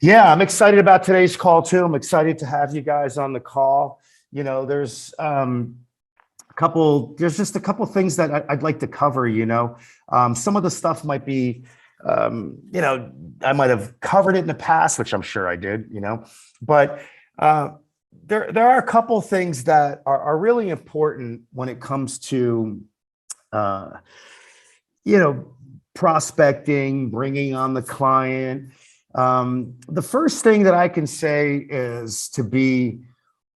Yeah, I'm excited about today's call too. I'm excited to have you guys on the call. There's there's just a couple things that I'd like to cover. Some of the stuff might be, I might have covered it in the past, which I'm sure I did. But uh, there are a couple things that are really important when it comes to, uh, you know, prospecting, bringing on the client. The first thing that I can say is to be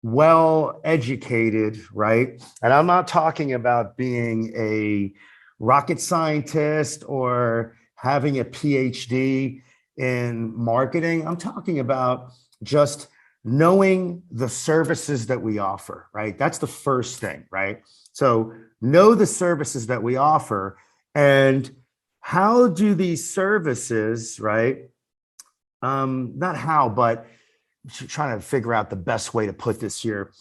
well educated, right? And I'm not talking about being a rocket scientist or having a PhD in marketing. I'm talking about just knowing the services that we offer, right? That's the first thing, right? So know the services that we offer and how do these services, right? Not how, but trying to figure out the best way to put this here.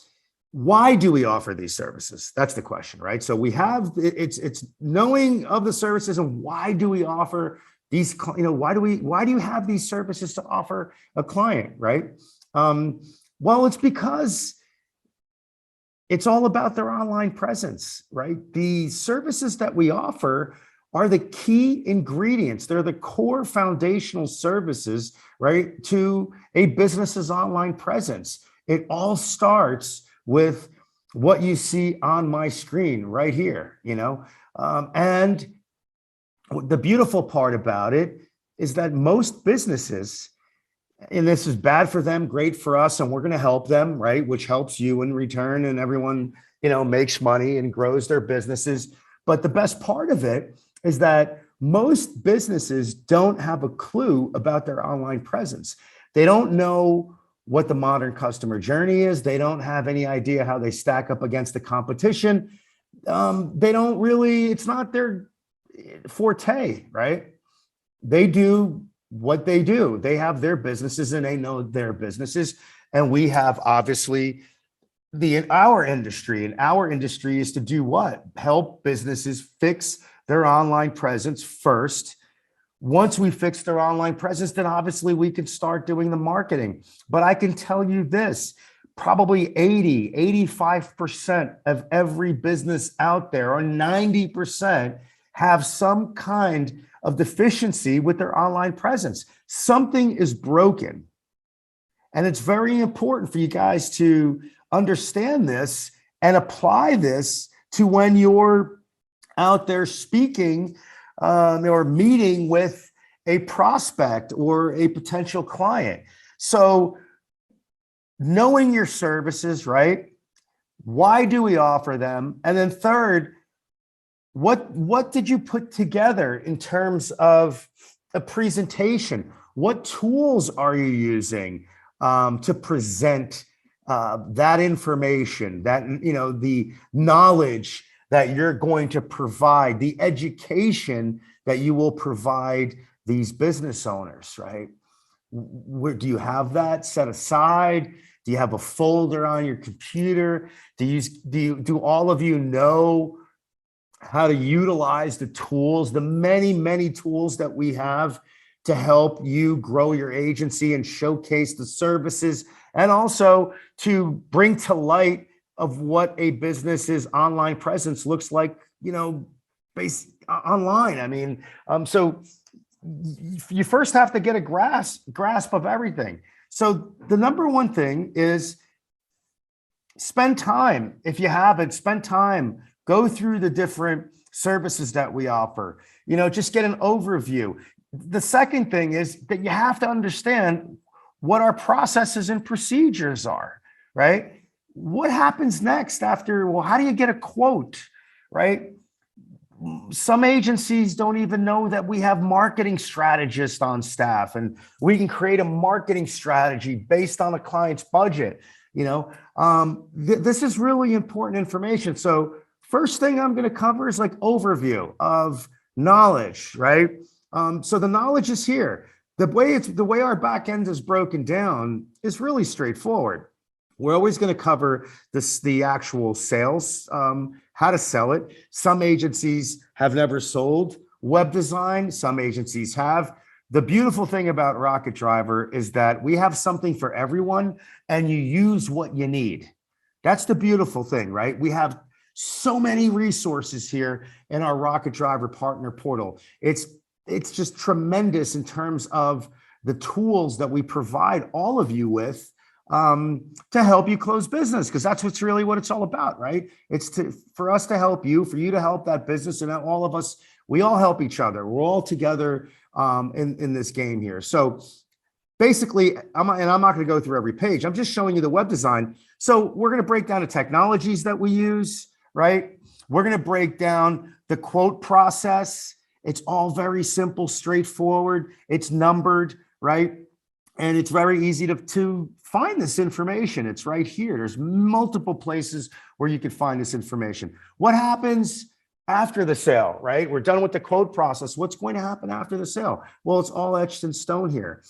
Why do we offer these services? That's the question, right? So we have it's knowing of the services and why do we offer these, why do you have these services to offer a client, right? Well, it's because it's all about their online presence, right? The services that we offer are the key ingredients. They're the core foundational services, right, to a business's online presence. It all starts with what you see on my screen right here, and the beautiful part about it is that most businesses, and this is bad for them, great for us, and we're going to help them, right? Which helps you in return, and everyone, makes money and grows their businesses. But the best part of it is that most businesses don't have a clue about their online presence. They don't know what the modern customer journey is. They don't have any idea how they stack up against the competition. They don't really, it's not their forte, right? They do what they do. They have their businesses and they know their businesses. And we have obviously our industry, and our industry is to do what? Help businesses fix their online presence first. Once we fix their online presence, then obviously we can start doing the marketing. But I can tell you this, probably 85% of every business out there, or 90%, have some kind of deficiency with their online presence. Something is broken. And it's very important for you guys to understand this and apply this to when you're out there speaking or meeting with a prospect or a potential client. So knowing your services, right? Why do we offer them? And then third, what did you put together in terms of a presentation? What tools are you using to present that information, that, the knowledge that you're going to provide, the education that you will provide these business owners, right? Do you have that set aside? Do you have a folder on your computer? Do all of you know how to utilize the tools, the many, many tools that we have to help you grow your agency and showcase the services, and also to bring to light of what a business's online presence looks like, based online. I mean, so you first have to get a grasp of everything. So the number one thing is spend time. If you haven't, spend time, go through the different services that we offer, just get an overview. The second thing is that you have to understand what our processes and procedures are, right? What happens next after, well, how do you get a quote, right? Some agencies don't even know that we have marketing strategists on staff, and we can create a marketing strategy based on a client's budget. This is really important information. So first thing I'm going to cover is like overview of knowledge, right? So the knowledge is here. The way our back end is broken down is really straightforward. We're always going to cover the actual sales, how to sell it. Some agencies have never sold web design. Some agencies have. The beautiful thing about Rocket Driver is that we have something for everyone and you use what you need. That's the beautiful thing, right? We have so many resources here in our Rocket Driver partner portal. It's just tremendous in terms of the tools that we provide all of you with to help you close business, because that's what's really what it's all about, right? It's for us to help you, for you to help that business, and all of us, we all help each other. We're all together in this game here. So basically, I'm not going to go through every page. I'm just showing you the web design. So we're going to break down the technologies that we use, right? We're going to break down the quote process. It's all very simple, straightforward. It's numbered, right? And it's very easy to find this information. It's right here. There's multiple places where you can find this information. What happens after the sale, right? We're done with the quote process. What's going to happen after the sale? Well, it's all etched in stone here.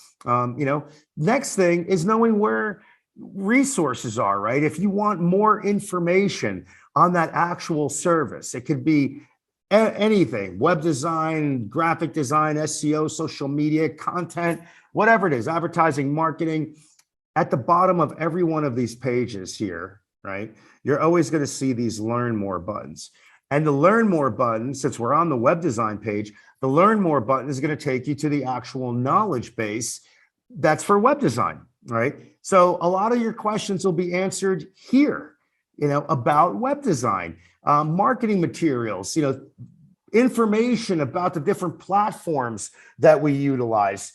Next thing is knowing where resources are, right? If you want more information on that actual service, it could be anything, web design, graphic design, SEO, social media, content, whatever it is, advertising, marketing. At the bottom of every one of these pages here, right, you're always going to see these learn more buttons. And the learn more button, since we're on the web design page, the learn more button is going to take you to the actual knowledge base that's for web design, right? So a lot of your questions will be answered here, about web design, marketing materials, information about the different platforms that we utilize.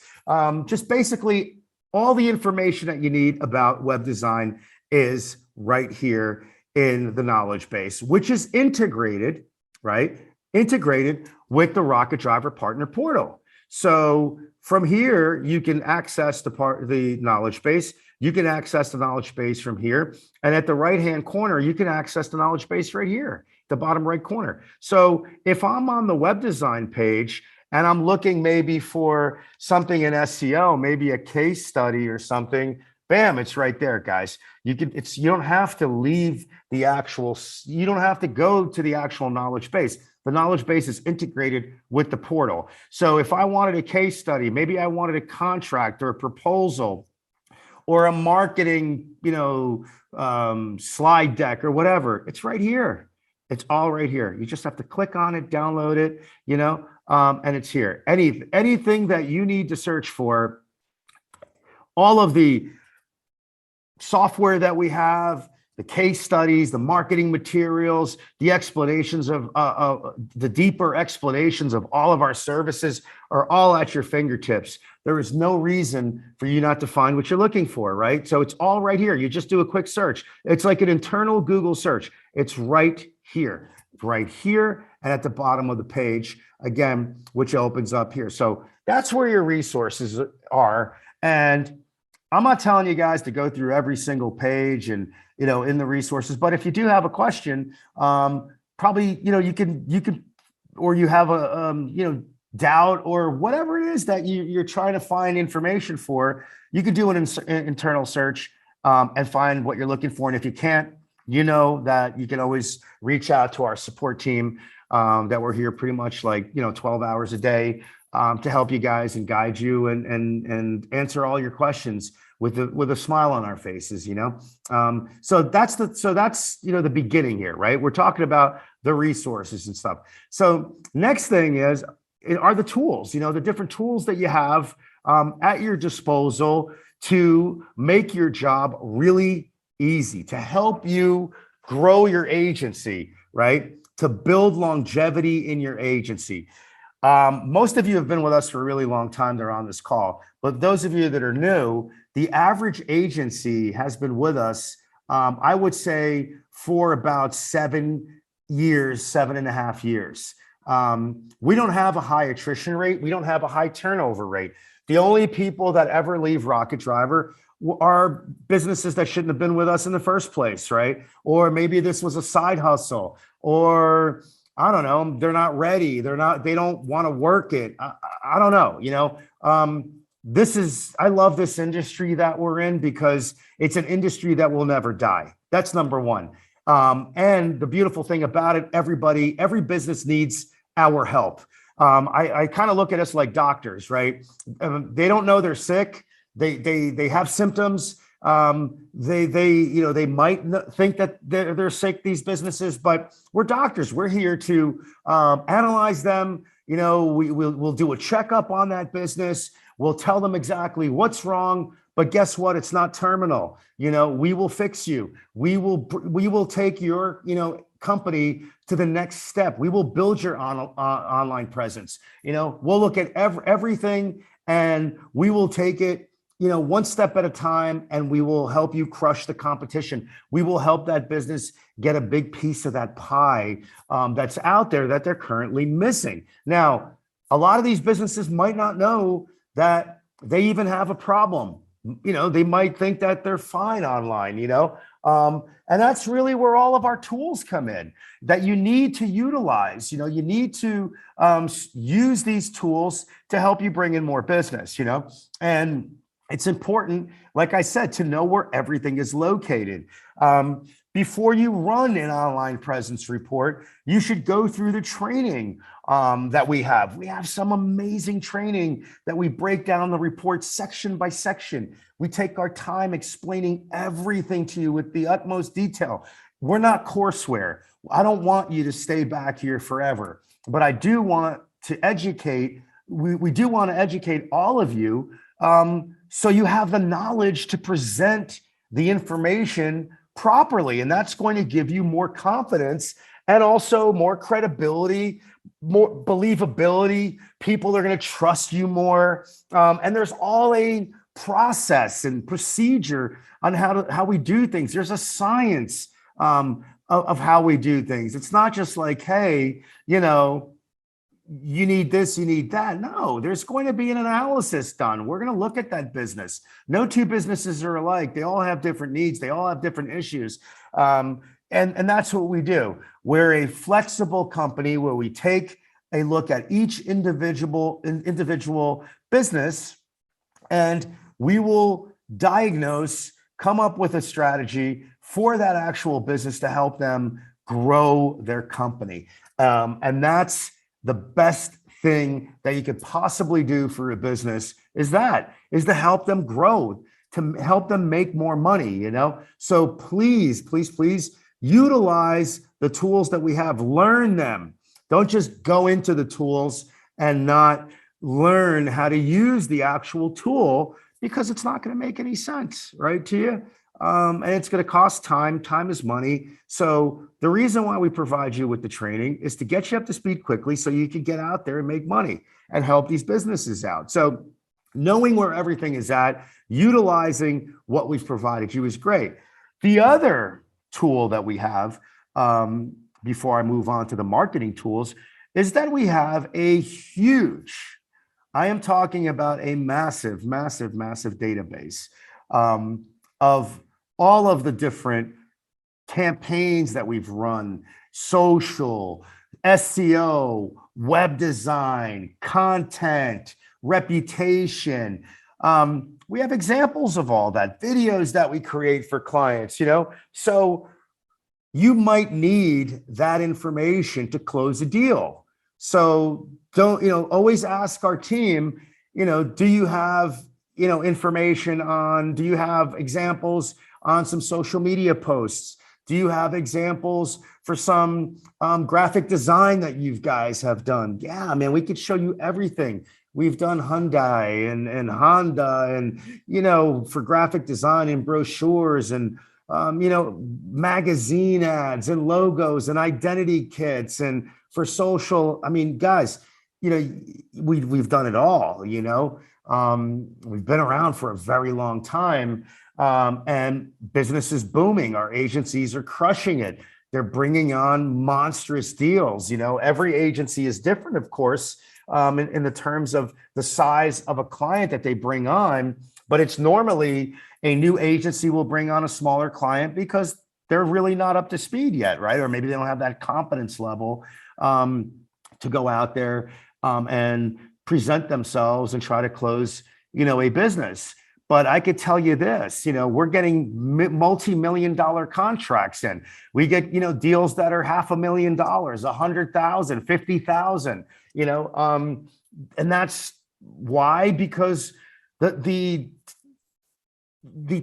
Just basically all the information that you need about web design is right here in the knowledge base, which is integrated, right? Integrated with the Rocket Driver Partner Portal. So from here, you can access the knowledge base. You can access the knowledge base from here. And at the right-hand corner, you can access the knowledge base right here, the bottom right corner. So if I'm on the web design page and I'm looking maybe for something in SEO, maybe a case study or something, bam, it's right there, guys. You don't have to leave the actual, you don't have to go to the actual knowledge base. The knowledge base is integrated with the portal. So if I wanted a case study, maybe I wanted a contract or a proposal or a marketing, slide deck or whatever, it's right here. It's all right here. You just have to click on it, download it, and it's here. Anything that you need to search for, all of the software that we have, the case studies, the marketing materials, the explanations of the deeper explanations of all of our services are all at your fingertips. There is no reason for you not to find what you're looking for, right? So it's all right here. You just do a quick search. It's like an internal Google search. It's right here, and at the bottom of the page, again, which opens up here. So that's where your resources are. And I'm not telling you guys to go through every single page and, in the resources, but if you do have a question, probably, you can, or you have a, doubt or whatever it is that you're trying to find information for, you can do an internal search and find what you're looking for. And if you can't, that you can always reach out to our support team that we're here pretty much 12 hours a day to help you guys and guide you and answer all your questions with a smile on our faces, So that's the beginning here, right? We're talking about the resources and stuff. So next thing are the tools, the different tools that you have at your disposal to make your job really easy, to help you grow your agency, right? To build longevity in your agency. Most of you have been with us for a really long time. They're on this call, but those of you that are new, the average agency has been with us, I would say, for about 7 years, 7.5 years. We don't have a high attrition rate. We don't have a high turnover rate. The only people that ever leave Rocket Driver are businesses that shouldn't have been with us in the first place, right? Or maybe this was a side hustle, or I don't know, they're not ready. They don't want to work it. I don't know, I love this industry that we're in because it's an industry that will never die. That's number one. And the beautiful thing about it, every business needs our help. I kind of look at us like doctors, right? They don't know they're sick. They have symptoms. They might think that they're sick, these businesses, but we're doctors. We're here to analyze them. We'll do a checkup on that business. We'll tell them exactly what's wrong. But guess what? It's not terminal. We will fix you. We will take your company to the next step. We will build your online presence. We'll look at everything, and we will take it one step at a time, and we will help you crush the competition. We will help that business get a big piece of that pie that's out there that they're currently missing. Now, a lot of these businesses might not know that they even have a problem. They might think that they're fine online, and that's really where all of our tools come in that you need to utilize. You need to use these tools to help you bring in more business, and it's important, like I said, to know where everything is located. Before you run an online presence report, you should go through the training that we have. We have some amazing training that we break down the report section by section. We take our time explaining everything to you with the utmost detail. We're not courseware. I don't want you to stay back here forever, but I do want to educate. We do want to educate all of you so you have the knowledge to present the information properly. And that's going to give you more confidence and also more credibility, more believability. People are going to trust you more. And there's all a process and procedure on how we do things. There's a science of how we do things. It's not just like, hey, you need this, you need that. No, there's going to be an analysis done. We're going to look at that business. No two businesses are alike. They all have different needs. They all have different issues. And that's what we do. We're a flexible company where we take a look at each individual business, and we will diagnose, come up with a strategy for that actual business to help them grow their company. And that's the best thing that you could possibly do for a business is to help them grow, to help them make more money, So please, please, please utilize the tools that we have, learn them. Don't just go into the tools and not learn how to use the actual tool, because it's not going to make any sense, right, to you. And it's going to cost time. Time is money. So the reason why we provide you with the training is to get you up to speed quickly so you can get out there and make money and help these businesses out. So knowing where everything is at, utilizing what we've provided you is great. The other tool that we have, before I move on to the marketing tools, is that we have a huge, I am talking about a massive, massive, massive database of all of the different campaigns that we've run: social, SEO, web design, content, reputation. We have examples of all that, videos that we create for clients, so you might need that information to close a deal. So don't, always ask our team, do you have, information on, do you have examples on some social media posts? Do you have examples for some graphic design that you guys have done? Yeah, man, we could show you everything. We've done Hyundai and Honda and, for graphic design and brochures and, magazine ads and logos and identity kits. And for social, guys, we've done it all, we've been around for a very long time. And business is booming. Our agencies are crushing it. They're bringing on monstrous deals. Every agency is different, of course, in the terms of the size of a client that they bring on. But it's normally a new agency will bring on a smaller client because they're really not up to speed yet, right? Or maybe they don't have that competence level to go out there and present themselves and try to close, a business. But I could tell you this, we're getting multi-million-dollar contracts in. We get, deals that are $500,000, $100,000, $50,000. And that's why, because the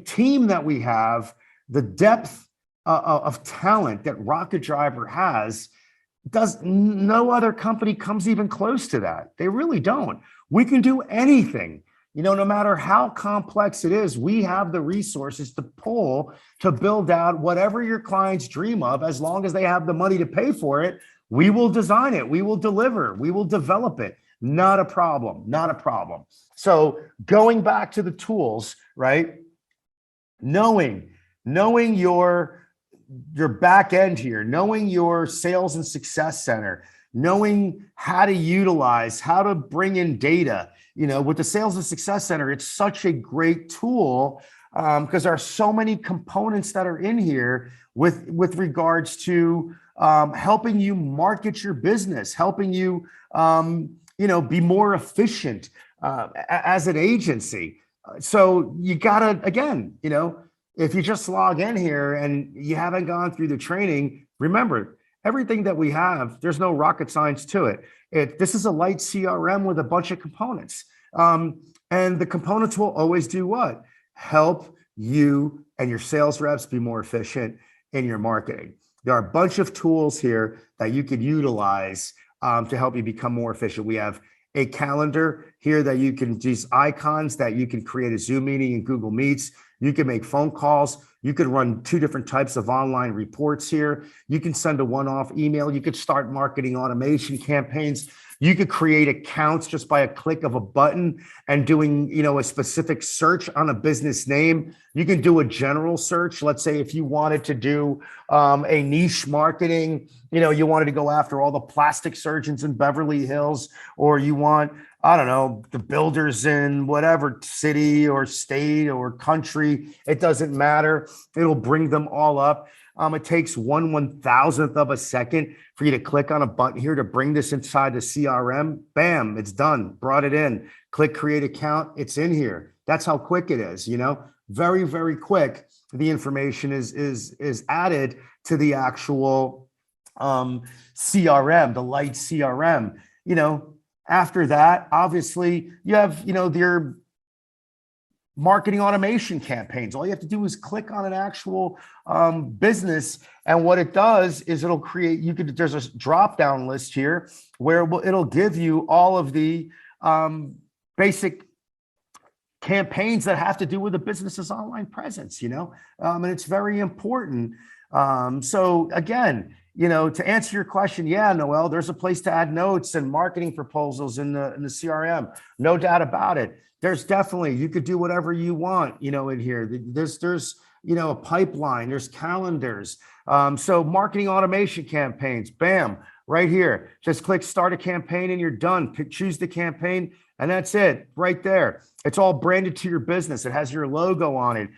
team that we have, the depth of talent that Rocket Driver has, no other company comes even close to that. They really don't. We can do anything, no matter how complex it is. We have the resources to pull to build out whatever your clients dream of. As long as they have the money to pay for it, we will design it, we will deliver, we will develop it. Not a problem, not a problem. So going back to the tools, right? Knowing your back end here, knowing your sales and success center, knowing how to utilize, how to bring in data. With the sales and success center, it's such a great tool because there are so many components that are in here with regards to helping you market your business, helping you be more efficient as an agency. So you gotta, again, if you just log in here and you haven't gone through the training, remember, everything that we have, there's no rocket science to it. This is a Lite CRM with a bunch of components. And the components will always do what? Help you and your sales reps be more efficient in your marketing. There are a bunch of tools here that you could utilize to help you become more efficient. We have a calendar here that you can, these icons that you can create a Zoom meeting in Google Meets. You can make phone calls. You could run 2 different types of online reports here. You can send a one-off email. You could start marketing automation campaigns. You could create accounts just by a click of a button and doing, a specific search on a business name. You can do a general search. Let's say if you wanted to do a niche marketing, you wanted to go after all the plastic surgeons in Beverly Hills, or you want, I don't know, the builders in whatever city or state or country. It doesn't matter. It'll bring them all up. It takes 1/1000th of a second for you to click on a button here to bring this inside the CRM. Bam, it's done. Brought it in. Click create account. It's in here. That's how quick it is. Very, very quick. The information is added to the actual CRM, the Lite CRM. After that, obviously, you have your marketing automation campaigns. All you have to do is click on an actual business, and what it does is it'll create, there's a drop-down list here where it'll give you all of the basic campaigns that have to do with the business's online presence, and it's very important. So again, to answer your question, yeah, Noel, there's a place to add notes and marketing proposals in the CRM. No doubt about it. There's definitely, you could do whatever you want, in here. There's a pipeline, there's calendars. So marketing automation campaigns, bam, right here. Just click start a campaign and you're done. Choose the campaign and that's it right there. It's all branded to your business. It has your logo on it.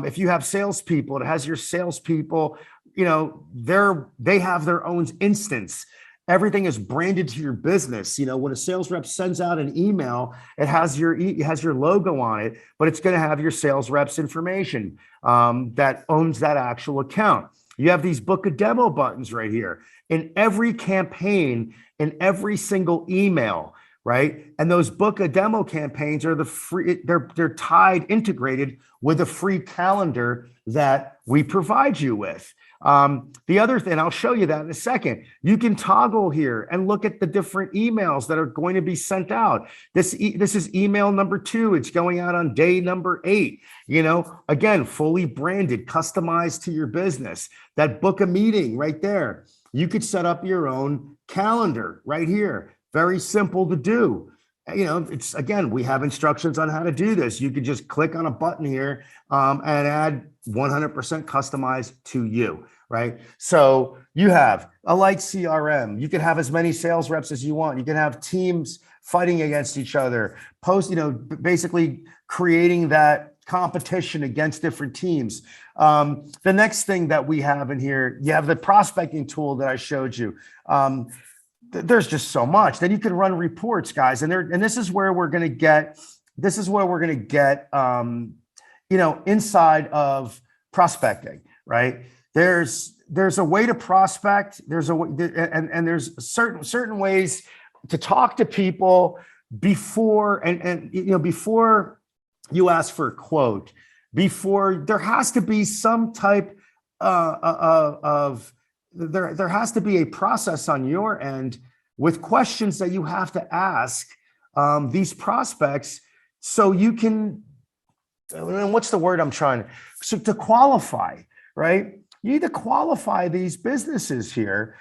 If you have salespeople, it has your salespeople, they have their own instance. Everything is branded to your business. When a sales rep sends out an email, it has your logo on it, but it's going to have your sales rep's information that owns that actual account. You have these book a demo buttons right here in every campaign, in every single email, right? And those book a demo campaigns are they're tied, integrated with a free calendar that we provide you with. The other thing, I'll show you that in a second. You can toggle here and look at the different emails that are going to be sent out. This is email number 2. It's going out on day number 8. Again, fully branded, customized to your business. That book a meeting right there. You could set up your own calendar right here. Very simple to do. It's, again, we have instructions on how to do this. You could just click on a button here and add 100% customized to you, right? So you have a Lite CRM. You can have as many sales reps as you want. You can have teams fighting against each other, basically creating that competition against different teams. The next thing that we have in here, you have the prospecting tool that I showed you. There's just so much. Then you can run reports, guys, and this is where we're going to get. This is where we're going to get. Inside of prospecting, right? There's a way to prospect. There's a way, and there's certain ways to talk to people before, and before you ask for a quote, before there has to be some type of there has to be a process on your end with questions that you have to ask these prospects, so you can, and what's the word I'm trying to qualify, right? You need to qualify these businesses here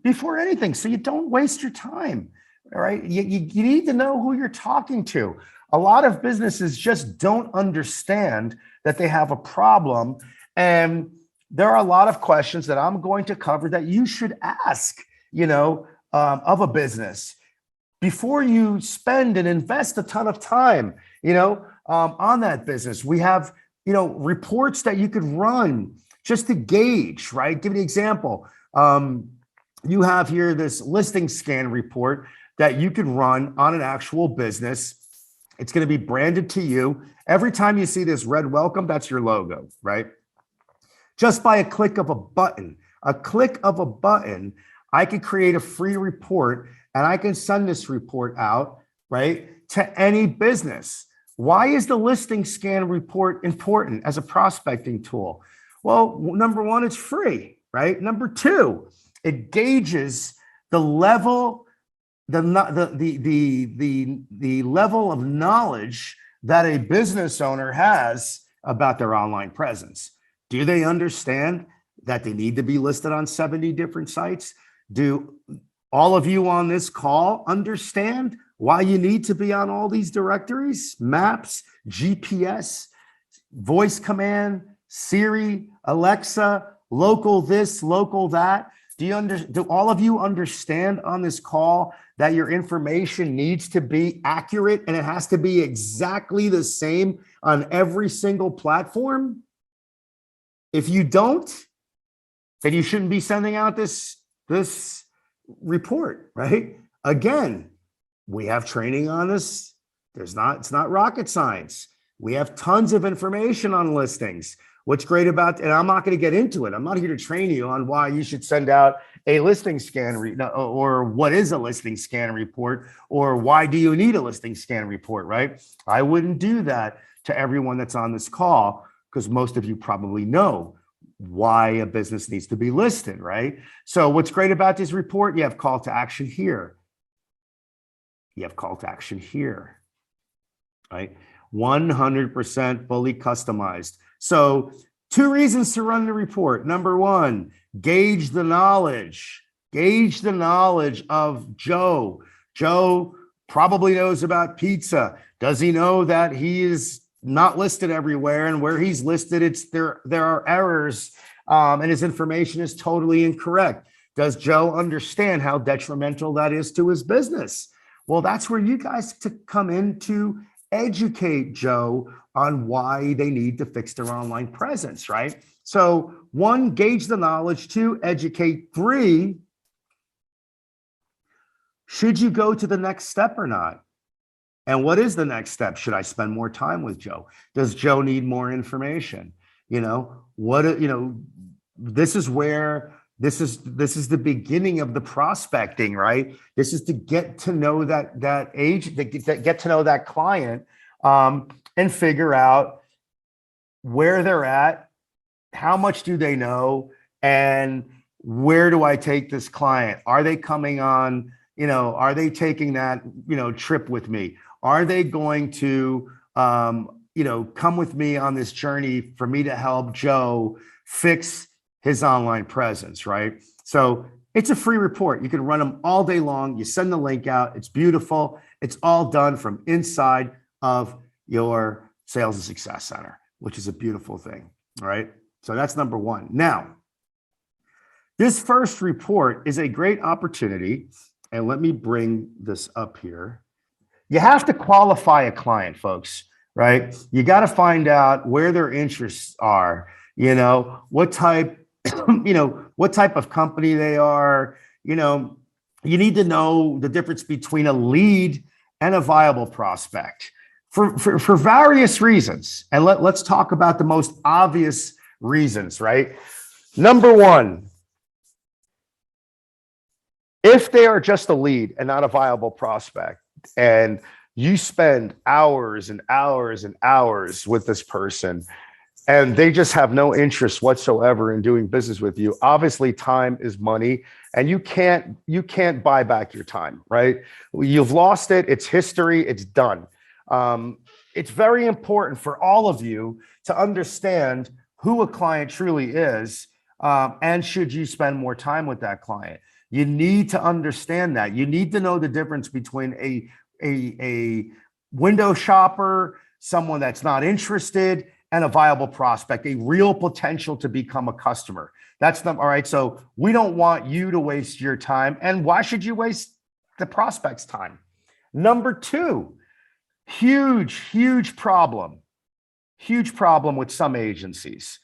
before anything, so you don't waste your time. All right, you need to know who you're talking to. A lot of businesses just don't understand that they have a problem, and there are a lot of questions that I'm going to cover that you should ask, of a business before you spend and invest a ton of time, on that business. We have, reports that you could run just to gauge, right? Give me an example. You have here this listing scan report that you can run on an actual business. It's going to be branded to you. Every time you see this red welcome, that's your logo, right? Just by a click of a button, I could create a free report, and I can send this report out, right, to any business. Why is the listing scan report important as a prospecting tool? Well, number one, it's free, right? Number two, it gauges the level, the level of knowledge that a business owner has about their online presence. Do they understand that they need to be listed on 70 different sites? Do all of you on this call understand why you need to be on all these directories, maps, GPS, voice command, Siri, Alexa, local this, local that? Do all of you understand on this call that your information needs to be accurate and it has to be exactly the same on every single platform? If you don't, then you shouldn't be sending out this report, right? Again, we have training on this. It's not rocket science. We have tons of information on listings. What's great about, and I'm not going to get into it. I'm not here to train you on why you should send out a listing scan or what is a listing scan report, or why do you need a listing scan report, right? I wouldn't do that to everyone that's on this call, because most of you probably know why a business needs to be listed, right? So what's great about this report, you have call to action here. You have call to action here, right? 100% fully customized. So 2 reasons to run the report. Number 1, gauge the knowledge. Gauge the knowledge of Joe. Joe probably knows about pizza. Does he know that he is not listed everywhere, and where he's listed, there are errors, and his information is totally incorrect? Does Joe understand how detrimental that is to his business? Well, that's where you guys to come in to educate Joe on why they need to fix their online presence, right? So 1, gauge the knowledge. 2, educate. 3, should you go to the next step or not? And what is the next step? Should I spend more time with Joe? Does Joe need more information? This is where this is the beginning of the prospecting, right? This is to get to know that agent, get to know that client, and figure out where they're at, how much do they know, and where do I take this client? Are they coming on? Are they taking that trip with me? Are they going to come with me on this journey for me to help Joe fix his online presence, right? So it's a free report. You can run them all day long. You send the link out. It's beautiful. It's all done from inside of your Sales and Success Center, which is a beautiful thing, all right? So that's number 1. Now, this first report is a great opportunity, and let me bring this up here. You have to qualify a client, folks, right? You got to find out where their interests are, what type of company they are. You need to know the difference between a lead and a viable prospect for various reasons. And let's talk about the most obvious reasons, right? Number 1, If they are just a lead and not a viable prospect, and you spend hours and hours and hours with this person, and they just have no interest whatsoever in doing business with you, obviously time is money, and you can't buy back your time, right? You've lost it. It's history. It's done. It's very important for all of you to understand who a client truly is, and should you spend more time with that client. You need to understand that. You need to know the difference between a window shopper, someone that's not interested, and a viable prospect, a real potential to become a customer. That's all right. So we don't want you to waste your time. And why should you waste the prospect's time? Number two, huge problem with some agencies.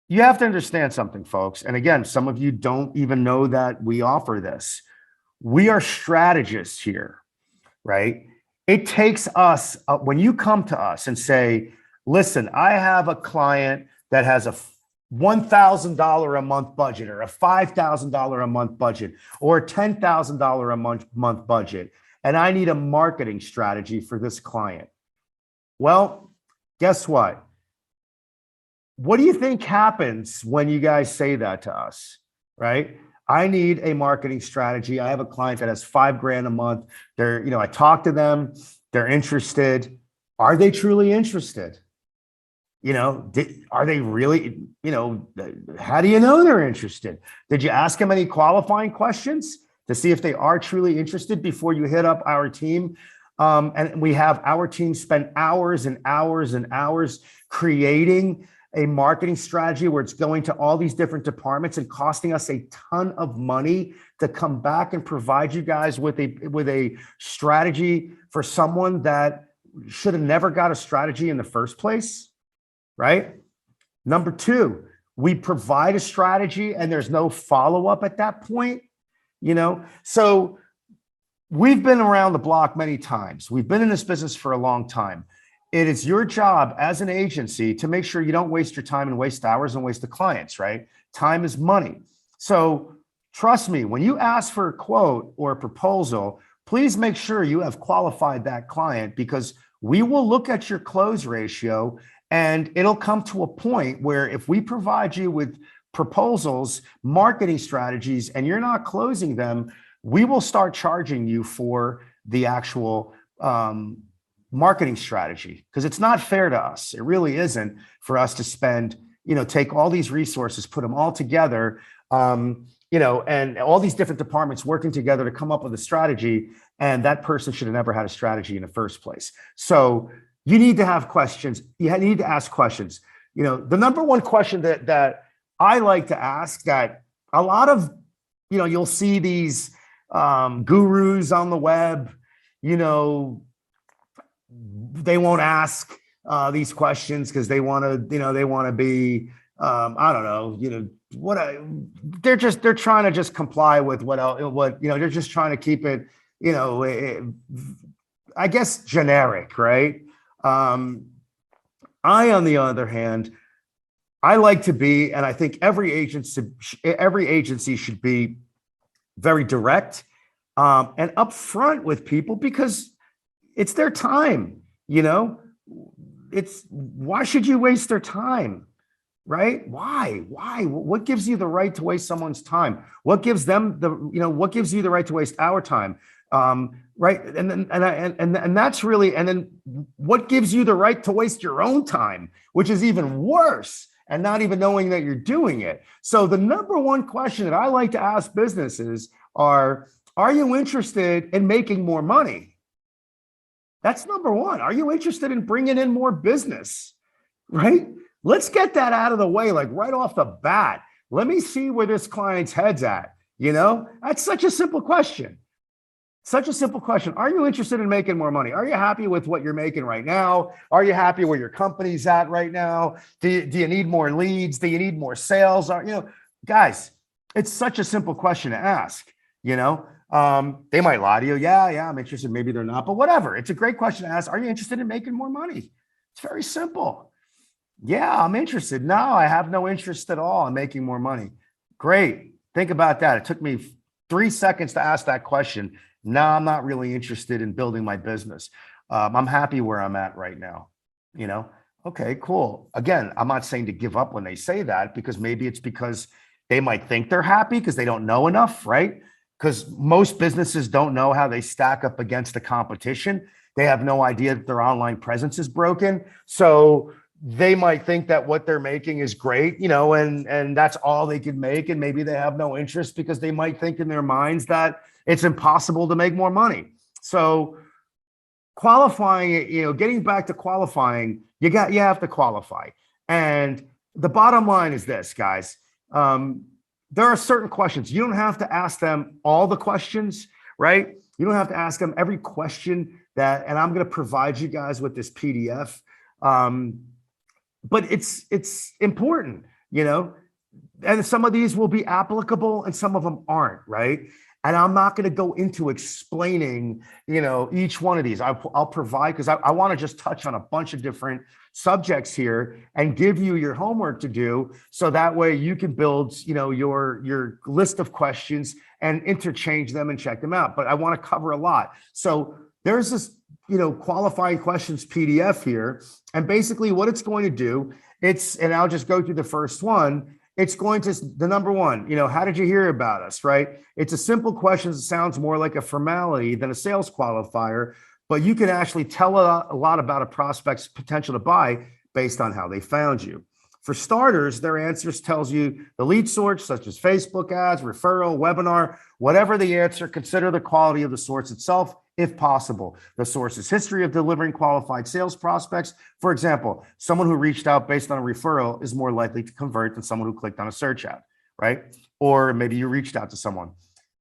You have to understand something, folks. And again, some of you don't even know that we offer this. We are strategists here, right? It takes us, when you come to us and say, listen, I have a client that has a $1,000 a month budget, or a $5,000 a month budget, or a $10,000 a month budget, and I need a marketing strategy for this client. Well, guess what? What do you think happens when you guys say that to us, right? I need a marketing strategy. I have a client that has $5,000 a month. I talk to them. They're interested. Are they truly interested? Are they really, how do you know they're interested? Did you ask them any qualifying questions to see if they are truly interested before you hit up our team? And we have our team spend hours and hours and hours creating a marketing strategy where it's going to all these different departments and costing us a ton of money to come back and provide you guys with a strategy for someone that should have never got a strategy in the first place, right? Number two, we provide a strategy and there's no follow-up at that point, So we've been around the block many times. We've been in this business for a long time. It is your job as an agency to make sure you don't waste your time and waste hours and waste the clients, right? Time is money. So trust me, when you ask for a quote or a proposal, please make sure you have qualified that client, because we will look at your close ratio and it'll come to a point where if we provide you with proposals, marketing strategies, and you're not closing them, we will start charging you for the actual marketing strategy, because it's not fair to us. It really isn't for us to spend, take all these resources, put them all together, and all these different departments working together to come up with a strategy. And that person should have never had a strategy in the first place. So you need to have questions. You need to ask questions. The number one question that I like to ask, that a lot of, you'll see these gurus on the web, they won't ask these questions because they want to be, I don't know, they're trying to just comply with they're just trying to keep it, I guess, generic, right? I, on the other hand, I like to be, and I think every agency should be very direct and upfront with people, because it's their time, why should you waste their time, right? Why? What gives you the right to waste someone's time? What gives them what gives you the right to waste our time? Right. And that's really, and then what gives you the right to waste your own time, which is even worse, and not even knowing that you're doing it. So the number one question that I like to ask businesses are you interested in making more money? That's number one. Are you interested in bringing in more business, right? Let's get that out of the way, like right off the bat. Let me see where this client's head's at. That's such a simple question. Such a simple question. Are you interested in making more money? Are you happy with what you're making right now? Are you happy where your company's at right now? Do you need more leads? Do you need more sales? Guys, it's such a simple question to ask, They might lie to you. Yeah, I'm interested. Maybe they're not, but whatever. It's a great question to ask. Are you interested in making more money? It's very simple. Yeah, I'm interested. No, I have no interest at all in making more money. Great. Think about that. It took me 3 seconds to ask that question. Now I'm not really interested in building my business. I'm happy where I'm at right now. You know, okay, cool. Again, I'm not saying to give up when they say that, because maybe it's because they might think they're happy because they don't know enough, right? Because most businesses don't know how they stack up against the competition. They have no idea that their online presence is broken. So they might think that what they're making is great, you know, and that's all they can make. And maybe they have no interest because they might think in their minds that it's impossible to make more money. So qualifying it, you know, getting back to qualifying, you have to qualify. And the bottom line is this, guys. There are certain questions. You don't have to ask them all the questions, right? You don't have to ask them every question that, and I'm going to provide you guys with this PDF. But it's important, you know, and some of these will be applicable and some of them aren't, right? And I'm not going to go into explaining, you know, each one of these. I'll provide, because I want to just touch on a bunch of different subjects here and give you your homework to do, so that way you can build, you know, your list of questions and interchange them and check them out. But I want to cover a lot. So there's this, you know, qualifying questions PDF here, and basically what it's going to do, and I'll just go through the first one. It's going to, the number one, you know, how did you hear about us, right? It's a simple question that sounds more like a formality than a sales qualifier, but you can actually tell a lot about a prospect's potential to buy based on how they found you. For starters, their answers tells you the lead source, such as Facebook ads, referral, webinar, whatever the answer, consider the quality of the source itself, if possible. The source's history of delivering qualified sales prospects. For example, someone who reached out based on a referral is more likely to convert than someone who clicked on a search ad, right? Or maybe you reached out to someone.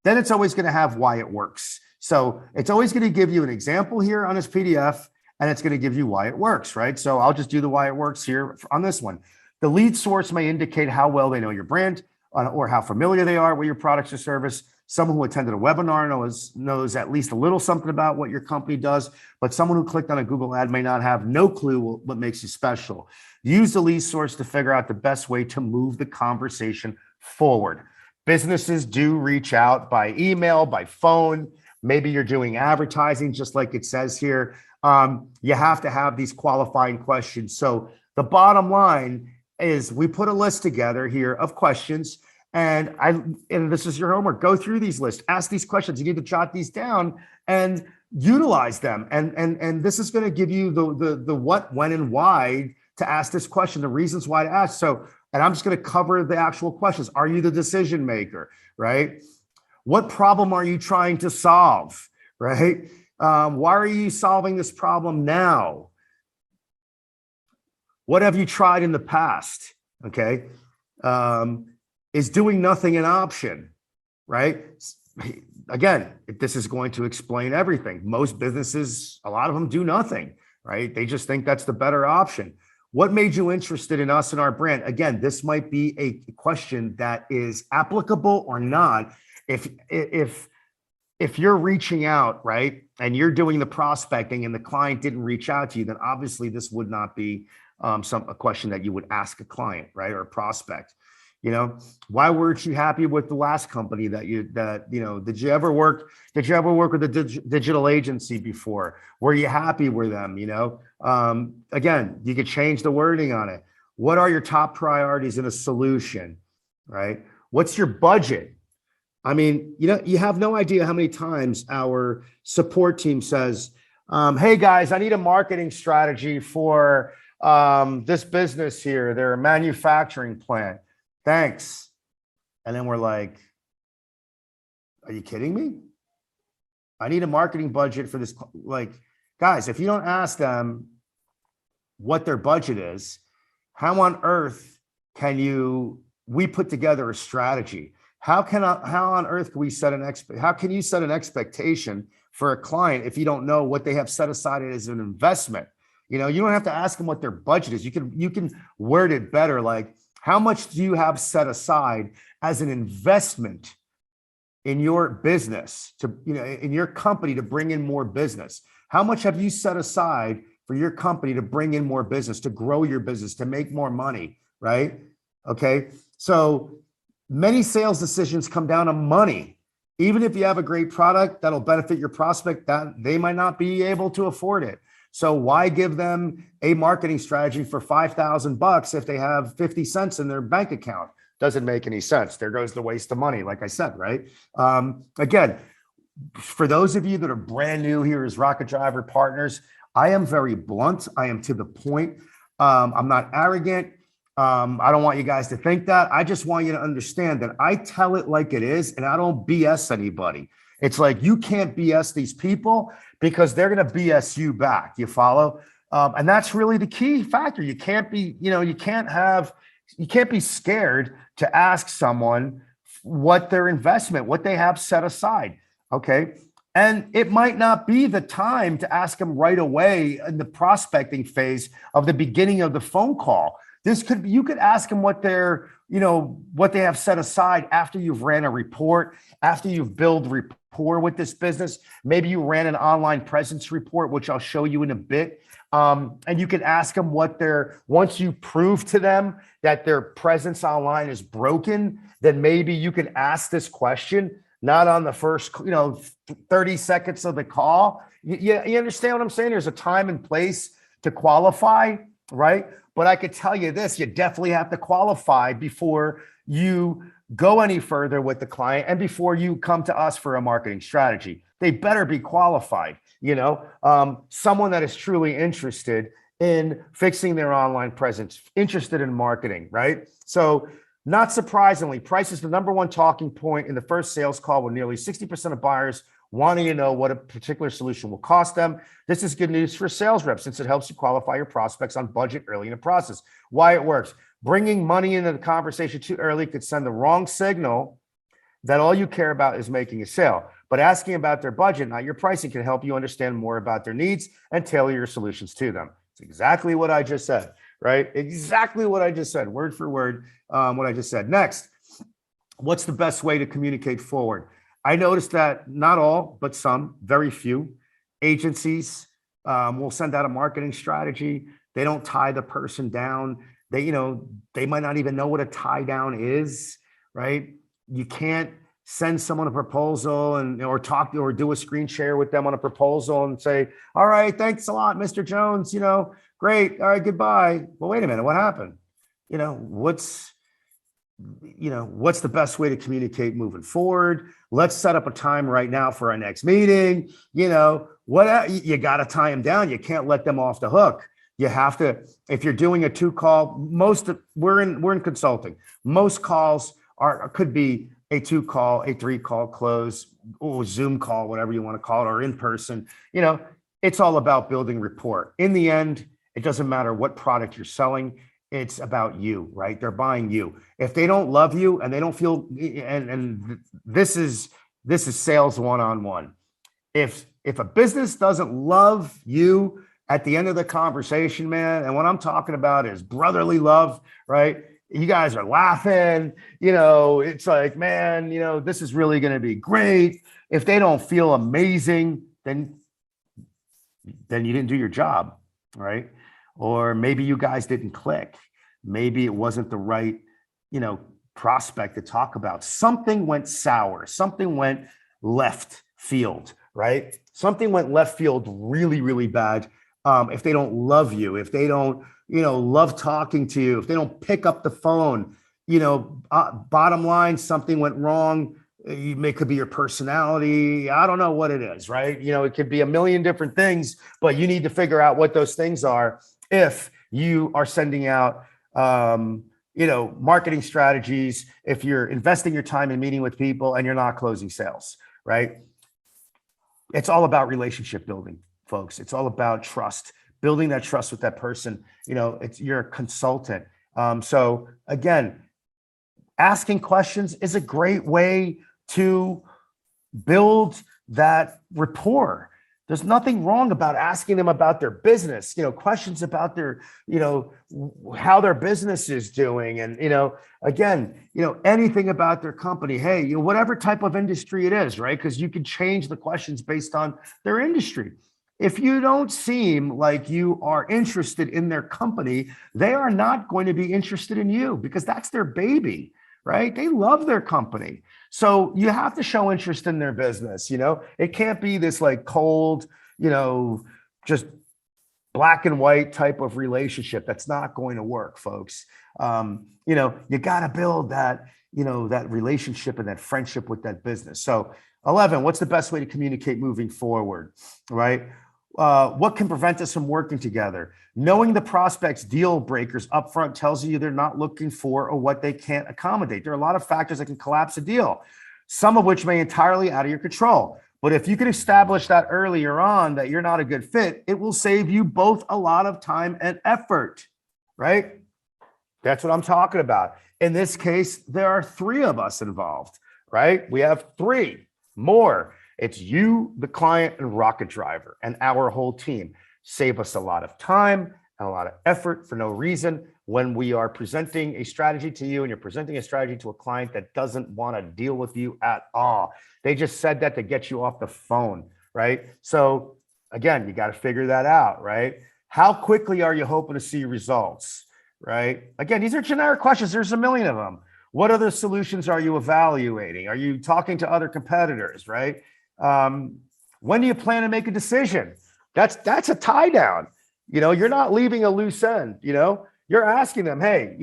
Then it's always going to have why it works. So it's always going to give you an example here on this PDF, and it's going to give you why it works, right? So I'll just do the why it works here on this one. The lead source may indicate how well they know your brand or how familiar they are with your products or service. Someone who attended a webinar knows at least a little something about what your company does, but someone who clicked on a Google ad may not have no clue what makes you special. Use the lead source to figure out the best way to move the conversation forward. Businesses do reach out by email, by phone. Maybe you're doing advertising, just like it says here. You have to have these qualifying questions. So the bottom line is we put a list together here of questions, and this is your homework. Go through these lists, ask these questions. You need to jot these down and utilize them. And this is going to give you the what, when, and why to ask this question, the reasons why to ask. So, and I'm just going to cover the actual questions. Are you the decision maker, right? What problem are you trying to solve, right? Why are you solving this problem now? What have you tried in the past? Okay. Is doing nothing an option, right? Again, this is going to explain everything. Most businesses, a lot of them do nothing, right? They just think that's the better option. What made you interested in us and our brand? Again, this might be a question that is applicable or not. If you're reaching out, right, and you're doing the prospecting and the client didn't reach out to you, then obviously this would not be a question that you would ask a client, right, or a prospect. You know, why weren't you happy with the last company did you ever work with a digital agency before? Were you happy with them? You know, again, you could change the wording on it. What are your top priorities in a solution, right? What's your budget? I mean, you know, you have no idea how many times our support team says, hey guys, I need a marketing strategy for this business here. They're a manufacturing plant. Thanks. And then we're like, are you kidding me? I need a marketing budget for this. Like, guys, if you don't ask them what their budget is, how on earth can we put together a strategy? How on earth can we how can you set an expectation for a client if you don't know what they have set aside as an investment? You know, you don't have to ask them what their budget is. You can word it better, like, how much do you have set aside as an investment in your business in your company to bring in more business? How much have you set aside for your company to bring in more business, to grow your business, to make more money, right? Okay. So Many sales decisions come down to money. Even if you have a great product that'll benefit your prospect, that they might not be able to afford it. So why give them a marketing strategy for $5,000 if they have 50 cents in their bank account? Doesn't make any sense. There goes the waste of money, like I said, right? Again, for those of you that are brand new here as Rocket Driver partners, I am very blunt. I am to the point. I'm not arrogant. I don't want you guys to think that. I just want you to understand that I tell it like it is, and I don't BS anybody. It's like you can't BS these people because they're going to BS you back. You follow? And that's really the key factor. You can't be, you can't be scared to ask someone what their investment, what they have set aside. Okay. And it might not be the time to ask them right away in the prospecting phase of the beginning of the phone call. This could be, you could ask them what they're, what they have set aside after you've ran a report, after you've built rapport with this business. Maybe you ran an online presence report, which I'll show you in a bit. And you can ask them what once you prove to them that their presence online is broken, then maybe you can ask this question, not on the first, 30 seconds of the call. You understand what I'm saying? There's a time and place to qualify, right? But I could tell you this, you definitely have to qualify before you go any further with the client and before you come to us for a marketing strategy. They better be qualified, someone that is truly interested in fixing their online presence, interested in marketing, right? So not surprisingly, price is the number one talking point in the first sales call, with nearly 60% of buyers wanting to know what a particular solution will cost them. This is good news for sales reps since it helps you qualify your prospects on budget early in the process. Why it works. Bringing money into the conversation too early could send the wrong signal that all you care about is making a sale. But asking about their budget, not your pricing, can help you understand more about their needs and tailor your solutions to them. It's exactly what I just said, right? Exactly what I just said, word for word, what I just said. Next, what's the best way to communicate forward? I noticed that not all, but some, very few agencies will send out a marketing strategy. They don't tie the person down. They might not even know what a tie down is, right? You can't send someone a proposal or talk or do a screen share with them on a proposal and say, all right, thanks a lot, Mr. Jones, great. All right, goodbye. Well, wait a minute, what happened? What's the best way to communicate moving forward? Let's set up a time right now for our next meeting. You got to tie them down. You can't let them off the hook. You have to, if you're doing a 2-call, we're in consulting. Most calls could be a 2-call, a 3-call close, or Zoom call, whatever you want to call it, or in person. It's all about building rapport. In the end, it doesn't matter what product you're selling. It's about you, right? They're buying you. If they don't love you and they don't feel, and this is sales one-on-one. If a business doesn't love you at the end of the conversation, man, and what I'm talking about is brotherly love, right? You guys are laughing, it's like, man, this is really going to be great. If they don't feel amazing, then you didn't do your job, right? Or maybe you guys didn't click. Maybe it wasn't the right, prospect to talk about. Something went sour. Something went left field, right? Something went left field really, really bad. If they don't love you, if they don't, love talking to you, if they don't pick up the phone, bottom line, something went wrong. It could be your personality. I don't know what it is, right? It could be a million different things, but you need to figure out what those things are if you are sending out, marketing strategies, if you're investing your time in meeting with people and you're not closing sales, right? It's all about relationship building, folks. It's all about trust, building that trust with that person. You're a consultant. So again, asking questions is a great way to build that rapport. There's nothing wrong about asking them about their business, questions about their, how their business is doing. And, again, anything about their company. Hey, whatever type of industry it is, right? Because you can change the questions based on their industry. If you don't seem like you are interested in their company, they are not going to be interested in you because that's their baby, right? They love their company. So you have to show interest in their business. It can't be this like cold, just black and white type of relationship. That's not going to work, folks. You got to build that, that relationship and that friendship with that business. So 11, what's the best way to communicate moving forward, right? What can prevent us from working together? Knowing the prospect's deal breakers upfront tells you they're not looking for or what they can't accommodate. There are a lot of factors that can collapse a deal, some of which may entirely out of your control. But if you can establish that earlier on that you're not a good fit, it will save you both a lot of time and effort, right? That's what I'm talking about. In this case, there are 3 of us involved, right? We have 3 more. It's you, the client, and Rocket Driver, and our whole team. Save us a lot of time and a lot of effort for no reason when we are presenting a strategy to you and you're presenting a strategy to a client that doesn't want to deal with you at all. They just said that to get you off the phone, right? So again, you got to figure that out, right? How quickly are you hoping to see results, right? Again, these are generic questions. There's a million of them. What other solutions are you evaluating? Are you talking to other competitors, right? When do you plan to make a decision? That's a tie down. You're not leaving a loose end. You're asking them, hey,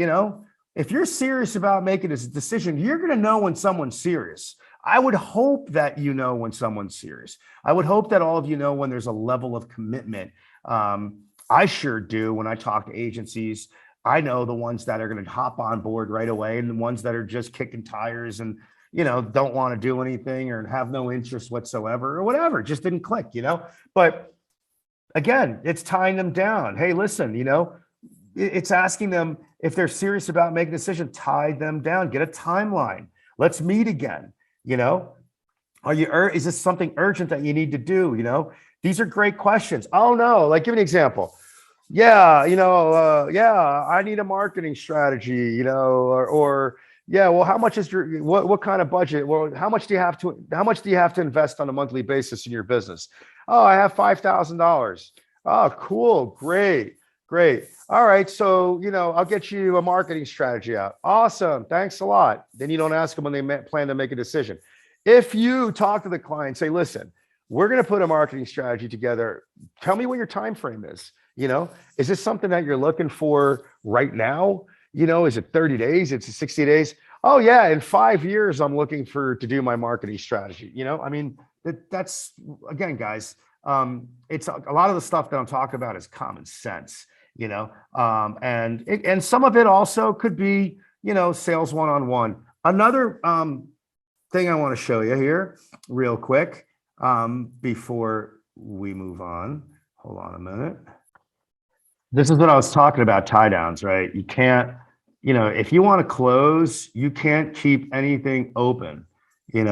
if you're serious about making this decision, you're going to know when someone's serious. I would hope that you know when someone's serious. I would hope that all of you know when there's a level of commitment. I sure do when I talk to agencies. I know the ones that are going to hop on board right away and the ones that are just kicking tires and don't want to do anything or have no interest whatsoever or whatever, just didn't click, But again, it's tying them down. Hey, listen, it's asking them if they're serious about making a decision, tie them down, get a timeline. Let's meet again. Is this something urgent that you need to do? These are great questions. Oh no, like give me an example. Yeah, I need a marketing strategy, or yeah, well, how much is what kind of budget? Well, how much do you have to invest on a monthly basis in your business? Oh, I have $5,000. Oh, cool. Great. All right. So, I'll get you a marketing strategy out. Awesome. Thanks a lot. Then you don't ask them when they plan to make a decision. If you talk to the client, say, listen, we're going to put a marketing strategy together. Tell me what your time frame is. Is this something that you're looking for right now? Is it 30 days? It's 60 days. Oh yeah. In 5 years, I'm looking to do my marketing strategy. That's again, guys, it's a lot of the stuff that I'm talking about is common sense, and some of it also could be, sales one-on-one. Another thing I want to show you here real quick before we move on. Hold on a minute. This is what I was talking about, tie downs, right? You can't, if you want to close, you can't keep anything open, the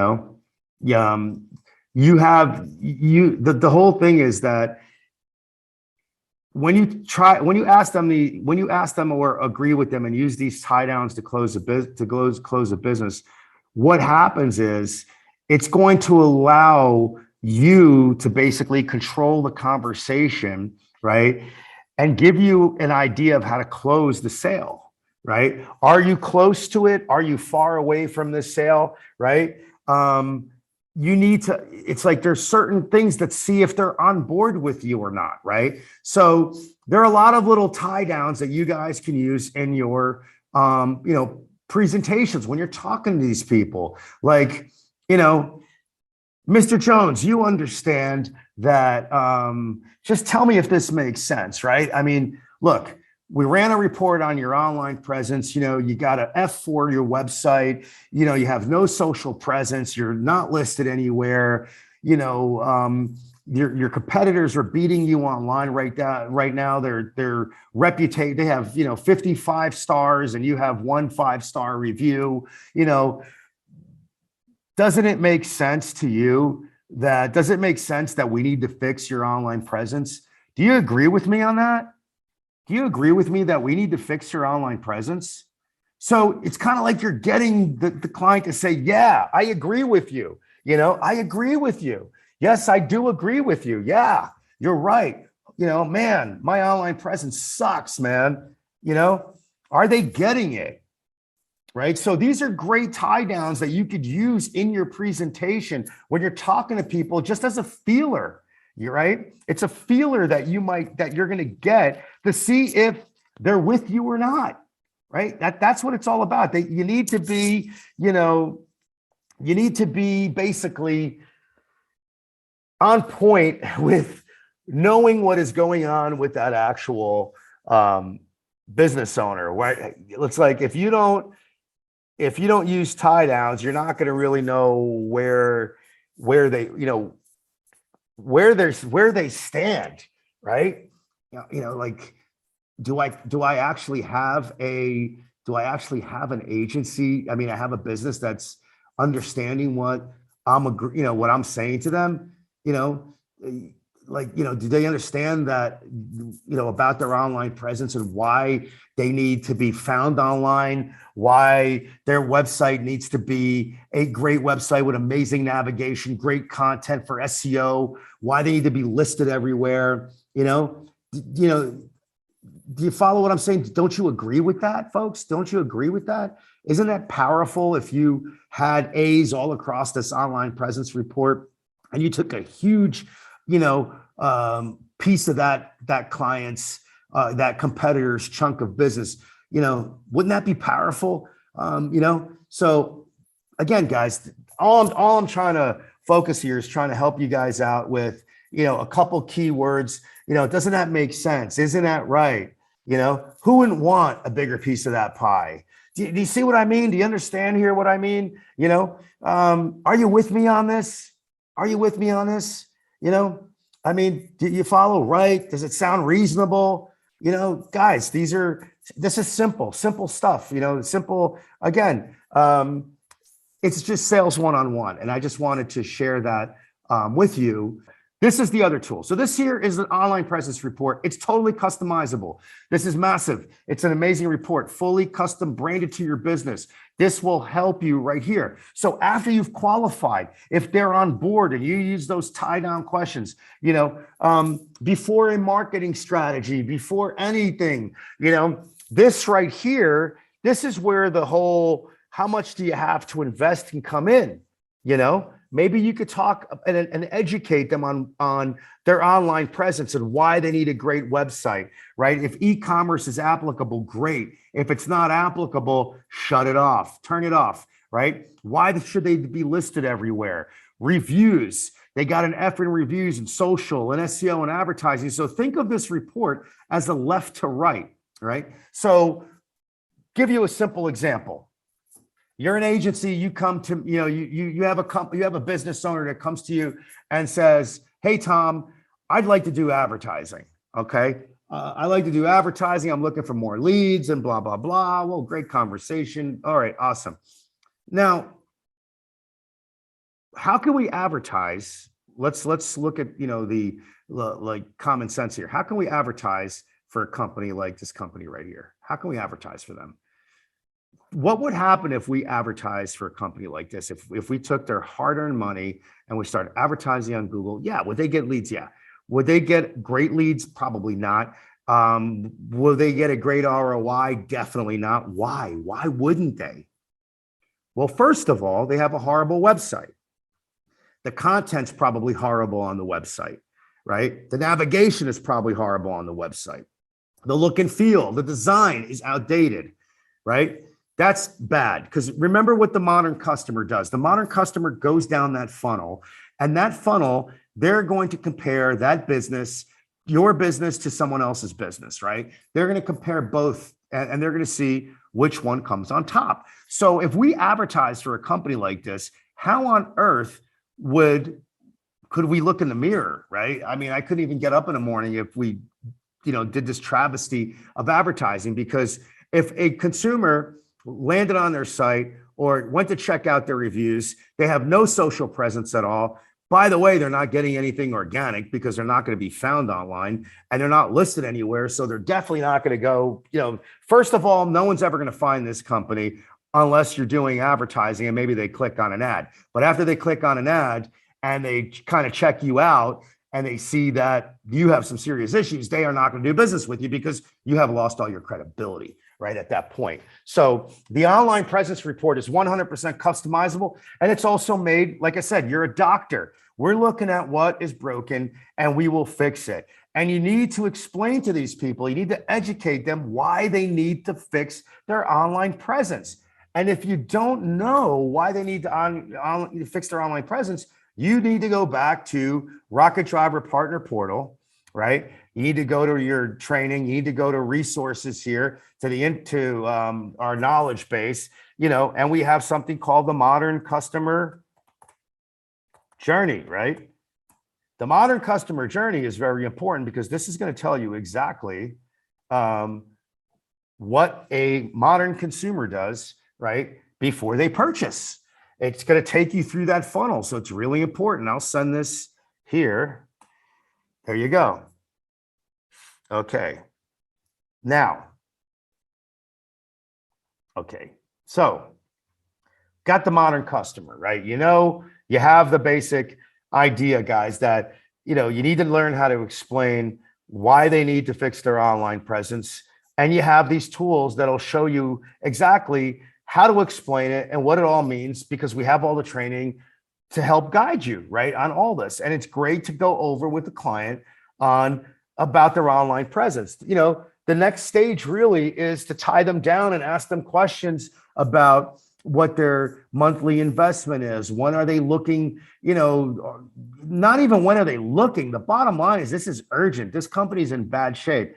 whole thing is that when you ask them or agree with them and use these tie downs to close a business, what happens is it's going to allow you to basically control the conversation, right? And give you an idea of how to close the sale, right? Are you close to it? Are you far away from the sale, right? You need to, it's like there's certain things that see if they're on board with you or not, right? So there are a lot of little tie downs that you guys can use in your, presentations when you're talking to these people. Like, Mr. Jones, you understand that, just tell me if this makes sense, right? I mean, look, we ran a report on your online presence. You got an F for your website. You have no social presence. You're not listed anywhere. Your competitors are beating you online right now. Their reputation, they have, 55 stars and you have 1 5-star review. Doesn't it make sense to you does it make sense that we need to fix your online presence? Do you agree with me on that? Do you agree with me that we need to fix your online presence? So it's kind of like you're getting the client to say, yeah, I agree with you. I agree with you. Yes, I do agree with you. Yeah, you're right. Man, my online presence sucks, man. Are they getting it? right? So these are great tie downs that you could use in your presentation when you're talking to people just as a feeler. You're right. It's a feeler that you're going to get to see if they're with you or not. Right. That's what it's all about. You need to be, basically on point with knowing what is going on with that actual business owner. Right. It's like if you don't use tie downs, you're not going to really know where they, where they stand, right? Like, do I actually have an agency? I mean, I have a business that's understanding what what I'm saying to them, do they understand that, about their online presence and why they need to be found online, why their website needs to be a great website with amazing navigation, great content for SEO, why they need to be listed everywhere, do you follow what I'm saying? Don't you agree with that, folks? Don't you agree with that? Isn't that powerful if you had A's all across this online presence report and you took a huge, piece of that client's, that competitor's chunk of business, wouldn't that be powerful? So again, guys, all I'm trying to focus here is trying to help you guys out with, a couple keywords. Doesn't that make sense? Isn't that right? Who wouldn't want a bigger piece of that pie? Do you see what I mean? Do you understand here what I mean? Are you with me on this? Are you with me on this? I mean, do you follow right? Does it sound reasonable? Guys, this is simple stuff, simple. Again, it's just sales one-on-one. And I just wanted to share that with you. This is the other tool. So this here is an online presence report. It's totally customizable. This is massive. It's an amazing report, fully custom branded to your business. This will help you right here. So after you've qualified, if they're on board and you use those tie down questions, before a marketing strategy, before anything, this right here, this is where the whole, how much do you have to invest can come in, Maybe you could talk and educate them on their online presence and why they need a great website, right? If e-commerce is applicable, great. If it's not applicable, shut it off, turn it off, right? Why should they be listed everywhere? Reviews, they got an effort in reviews and social and SEO and advertising. So think of this report as a left to right, right? So give you a simple example. You're an agency, you come to, you have a company, you have a business owner that comes to you and says, hey, Tom, I'd like to do advertising. Okay. I like to do advertising. I'm looking for more leads and blah, blah, blah. Well, great conversation. All right. Awesome. Now, how can we advertise? Let's look at, the like common sense here. How can we advertise for a company like this company right here? How can we advertise for them? What would happen if we advertised for a company like this? If we took their hard-earned money and we started advertising on Google, yeah. Would they get leads? Yeah. Would they get great leads? Probably not. Will they get a great ROI? Definitely not. Why? Why wouldn't they? Well, first of all, they have a horrible website. The content's probably horrible on the website, right? The navigation is probably horrible on the website. The look and feel, the design is outdated, right? That's bad, because remember what the modern customer does. The modern customer goes down that funnel, and that funnel, they're going to compare that business, your business, to someone else's business, right? They're going to compare both, and they're going to see which one comes on top. So if we advertise for a company like this, how on earth could we look in the mirror, right? I mean, I couldn't even get up in the morning if we, did this travesty of advertising, because if a consumer landed on their site or went to check out their reviews, they have no social presence at all. By the way, they're not getting anything organic because they're not going to be found online and they're not listed anywhere. So they're definitely not going to go, first of all, no one's ever going to find this company unless you're doing advertising and maybe they click on an ad. But after they click on an ad and they kind of check you out and they see that you have some serious issues, they are not going to do business with you because you have lost all your credibility right at that point. So the online presence report is 100% customizable. And it's also made, like I said, you're a doctor. We're looking at what is broken and we will fix it. And you need to explain to these people, you need to educate them why they need to fix their online presence. And if you don't know why they need to fix their online presence, you need to go back to Rocket Driver Partner Portal, right? You need to go to your training. You need to go to resources here to our knowledge base, and we have something called the modern customer journey, right? The modern customer journey is very important because this is going to tell you exactly what a modern consumer does, right, before they purchase. It's going to take you through that funnel. So it's really important. I'll send this here. There you go. Okay. Now, okay. So got the modern customer, right? You have the basic idea, guys, that, you need to learn how to explain why they need to fix their online presence. And you have these tools that'll show you exactly how to explain it and what it all means, because we have all the training to help guide you right on all this. And it's great to go over with the client about their online presence. The next stage really is to tie them down and ask them questions about what their monthly investment is. When are they looking? Not even when are they looking. The bottom line is this is urgent. This company's in bad shape.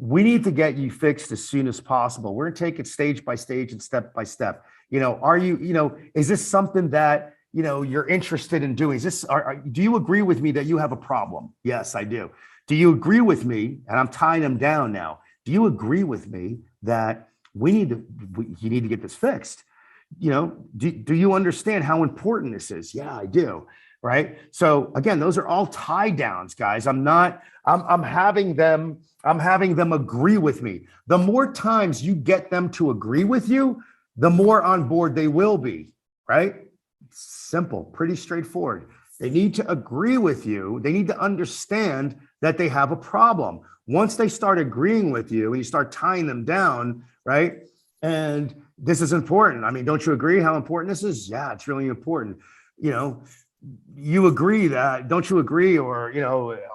We need to get you fixed as soon as possible. We're going to take it stage by stage and step by step. Is this something that, you're interested in doing? Do you agree with me that you have a problem? Yes, I do. Do you agree with me? And I'm tying them down now. Do you agree with me that you need to get this fixed? Do you understand how important this is? Yeah, I do. Right. So again, those are all tie downs, guys. I'm having them agree with me. The more times you get them to agree with you, the more on board they will be, right? Simple, pretty straightforward. They need to agree with you. They need to understand that they have a problem. Once they start agreeing with you and you start tying them down, right? And this is important. I mean, don't you agree how important this is? Yeah, it's really important. You agree that, don't you agree? Or,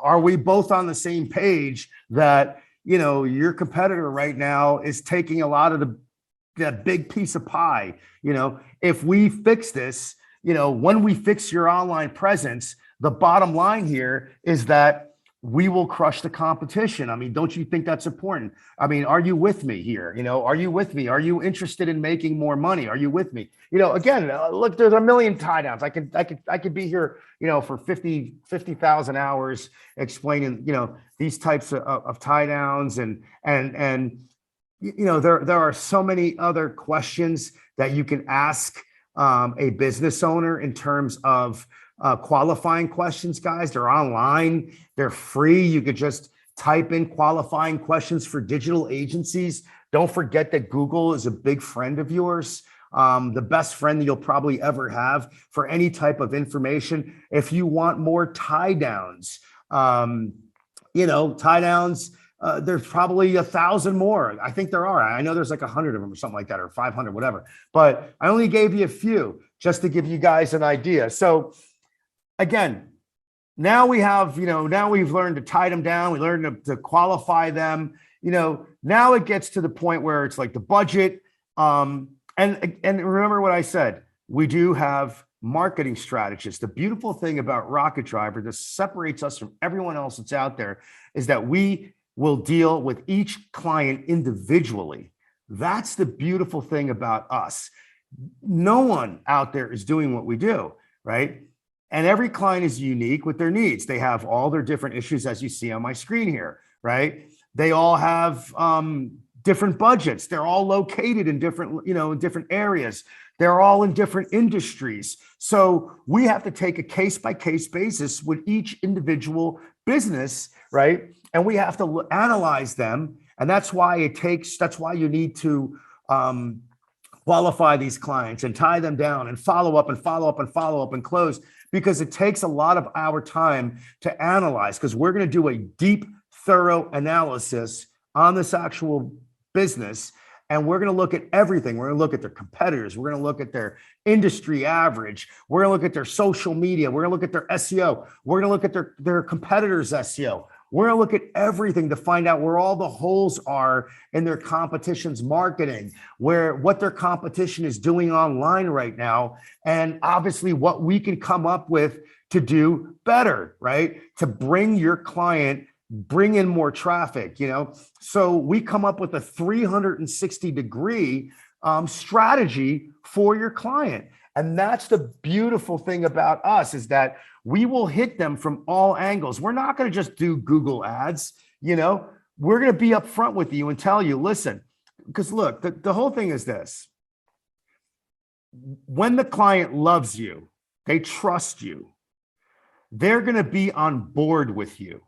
are we both on the same page that, your competitor right now is taking a lot of that big piece of pie? If we fix this, when we fix your online presence, the bottom line here is that we will crush the competition. I mean, don't you think that's important? I mean, are you with me here? Are you with me? Are you interested in making more money? Are you with me? Again, look, there's a million tie downs. I could be here, for 50,000 hours explaining, these types of tie downs and there are so many other questions that you can ask a business owner in terms of qualifying questions, guys. They're online. They're free. You could just type in qualifying questions for digital agencies. Don't forget that Google is a big friend of yours. The best friend that you'll probably ever have for any type of information. If you want more tie downs, there's probably 1,000 more. I think there are. I know there's like 100 of them or something like that, or 500, whatever. But I only gave you a few just to give you guys an idea. So again, now we have, now we've learned to tie them down. We learned to qualify them. Now it gets to the point where it's like the budget. And remember what I said, we do have marketing strategists. The beautiful thing about Rocket Driver that separates us from everyone else that's out there is that we will deal with each client individually. That's the beautiful thing about us. No one out there is doing what we do, right? And every client is unique with their needs. They have all their different issues, as you see on my screen here, right? They all have different budgets. They're all located in different, in different areas. They're all in different industries. So we have to take a case-by-case basis with each individual business, right? And we have to analyze them. And that's why you need to qualify these clients and tie them down and follow up and follow up and follow up and close, because it takes a lot of our time to analyze, because we're going to do a deep, thorough analysis on this actual business. And we're going to look at everything. We're going to look at their competitors. We're going to look at their industry average. We're going to look at their social media. We're going to look at their SEO. We're going to look at their competitors' SEO. We're going to look at everything to find out where all the holes are in their competition's marketing, what their competition is doing online right now, and obviously what we can come up with to do better, right? To bring your client, bring in more traffic, So we come up with a 360-degree strategy for your client. And that's the beautiful thing about us, is that we will hit them from all angles. We're not going to just do Google ads, We're going to be upfront with you and tell you, listen, because look, the whole thing is this. When the client loves you, they trust you, they're going to be on board with you,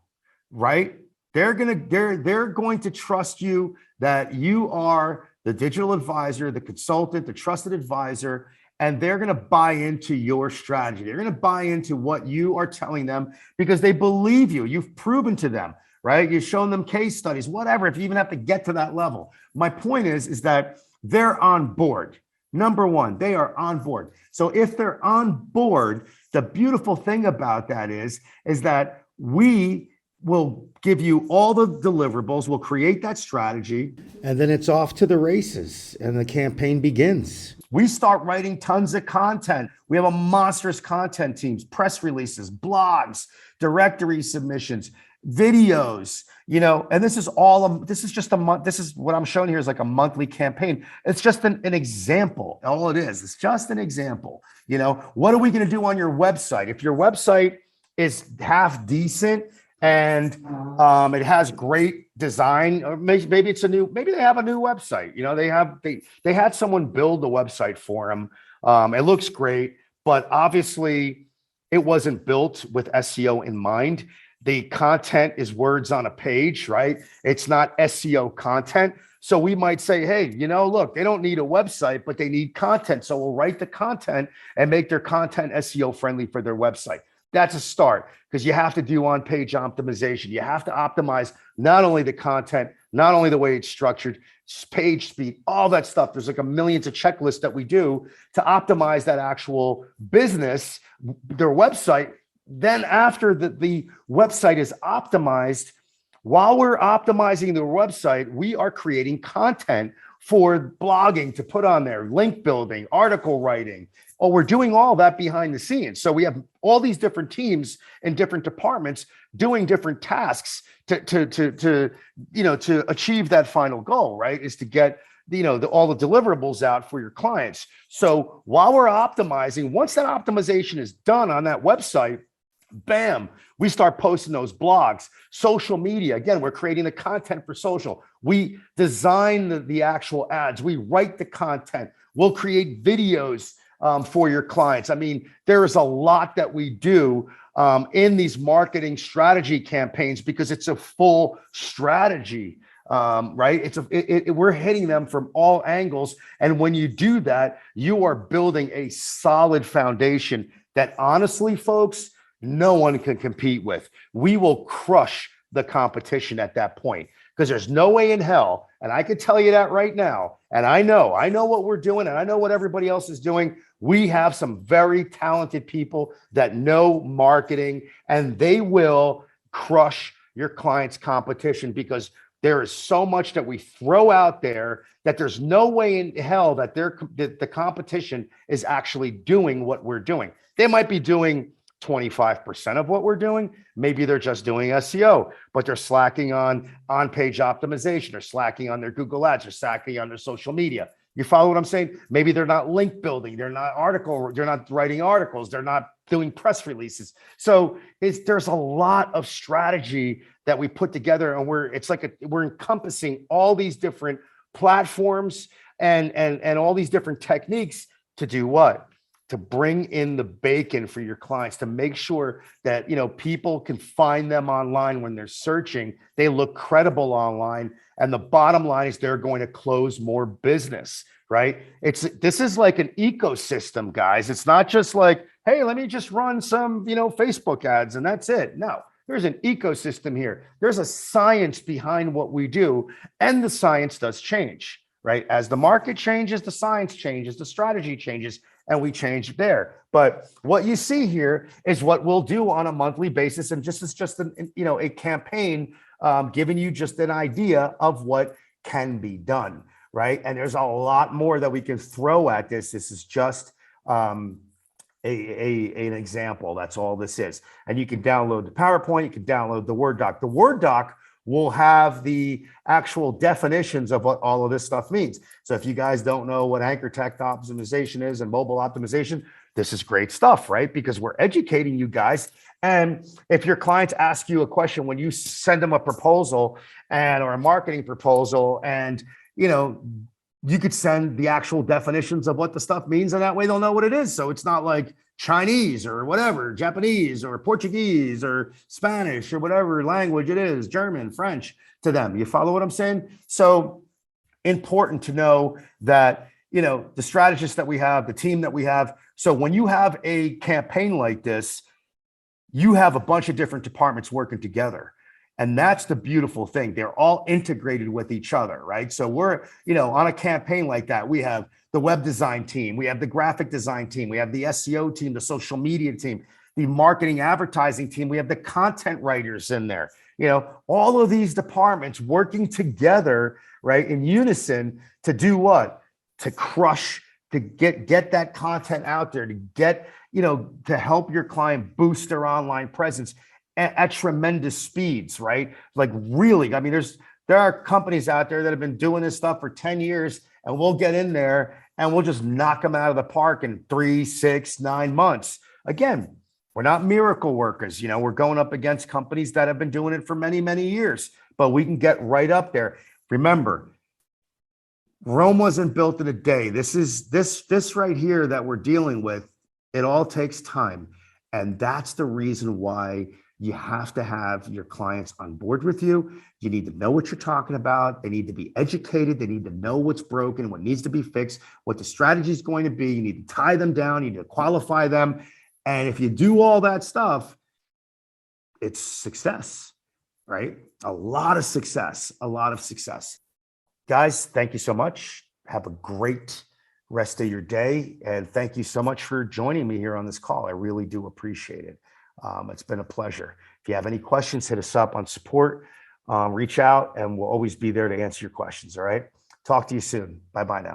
right? They're going to trust you that you are the digital advisor, the consultant, the trusted advisor, and they're going to buy into your strategy. They're going to buy into what you are telling them because they believe you. You've proven to them, right? You've shown them case studies, whatever, if you even have to get to that level. My point is that they're on board. Number one, they are on board. So if they're on board, the beautiful thing about that is that we will give you all the deliverables, we'll create that strategy, and then it's off to the races and the campaign begins. We start writing tons of content. We have a monstrous content teams, press releases, blogs, directory submissions, videos, and this is just a month. This is what I'm showing here is like a monthly campaign. It's just an example. All it is, it's just an example. What are we going to do on your website? If your website is half decent, and it has great design, or maybe they have a new website. They had someone build the website for them. It looks great, but obviously it wasn't built with SEO in mind. The content is words on a page, right? It's not SEO content. So we might say, hey, look, they don't need a website, but they need content. So we'll write the content and make their content SEO friendly for their website. That's a start, because you have to do on-page optimization. You have to optimize not only the content, not only the way it's structured, page speed, all that stuff. There's like a millions of checklists that we do to optimize that actual business, their website. Then after the website is optimized, while we're optimizing the website, we are creating content for blogging to put on there, link building, article writing. Oh, we're doing all that behind the scenes. So we have all these different teams in different departments doing different tasks to achieve that final goal, right? Is to get all the deliverables out for your clients. So while we're optimizing, once that optimization is done on that website, bam, we start posting those blogs. Social media, again, we're creating the content for social. We design the actual ads. We write the content. We'll create videos for your clients. I mean, there is a lot that we do in these marketing strategy campaigns, because it's a full strategy, right? We're hitting them from all angles. And when you do that, you are building a solid foundation that, honestly, folks, no one can compete with. We will crush the competition at that point, because there's no way in hell, and I can tell you that right now, and I know what we're doing, and I know what everybody else is doing. We have some very talented people that know marketing, and they will crush your client's competition, because there is so much that we throw out there that there's no way in hell that the competition is actually doing what we're doing. They might be doing 25% of what we're doing. Maybe they're just doing SEO, but they're slacking on on-page optimization. They're slacking on their Google ads. They're slacking on their social media. You follow what I'm saying? Maybe they're not link building. They're not writing articles. They're not doing press releases. So there's a lot of strategy that we put together, and we're encompassing all these different platforms and all these different techniques to do what? To bring in the bacon for your clients, to make sure that people can find them online when they're searching. They look credible online, and the bottom line is they're going to close more business, right? This is like an ecosystem, guys. It's not just like hey, let me just run some, Facebook ads and that's it. No, there's an ecosystem here. There's a science behind what we do, and the science does change, right? As the market changes, the science changes, the strategy changes, and we change there. But what you see here is what we'll do on a monthly basis, and just a campaign, giving you just an idea of what can be done, right? And there's a lot more that we can throw at this. This is just an example. That's all this is. And you can download the PowerPoint, you can download the Word doc. The Word doc will have the actual definitions of what all of this stuff means. So if you guys don't know what anchor text optimization is and mobile optimization, this is great stuff, right? Because we're educating you guys. And if your clients ask you a question when you send them a proposal or a marketing proposal, and you could send the actual definitions of what the stuff means, and that way they'll know what it is. So it's not like Chinese or whatever, Japanese or Portuguese or Spanish or whatever language it is, German, French to them. You follow what I'm saying? So important to know that, the strategists that we have, the team that we have. So when you have a campaign like this, you have a bunch of different departments working together. And that's the beautiful thing. They're all integrated with each other, right? So we're, on a campaign like that, we have the web design team, we have the graphic design team, we have the SEO team, the social media team, the marketing advertising team, we have the content writers in there. All of these departments working together, right, in unison to do what? To crush, to get that content out there, to get, to help your client boost their online presence at tremendous speeds, right? Like really, I mean, there are companies out there that have been doing this stuff for 10 years, and we'll get in there and we'll just knock them out of the park in 3, 6, 9 months. Again, we're not miracle workers. We're going up against companies that have been doing it for many, many years, but we can get right up there. Remember, Rome wasn't built in a day. This right here that we're dealing with, it all takes time. And that's the reason why you have to have your clients on board with you. You need to know what you're talking about. They need to be educated. They need to know what's broken, what needs to be fixed, what the strategy is going to be. You need to tie them down. You need to qualify them. And if you do all that stuff, it's success, right? A lot of success. Guys, thank you so much. Have a great rest of your day. And thank you so much for joining me here on this call. I really do appreciate it. It's been a pleasure. If you have any questions, hit us up on support, reach out, and we'll always be there to answer your questions. All right. Talk to you soon. Bye-bye now.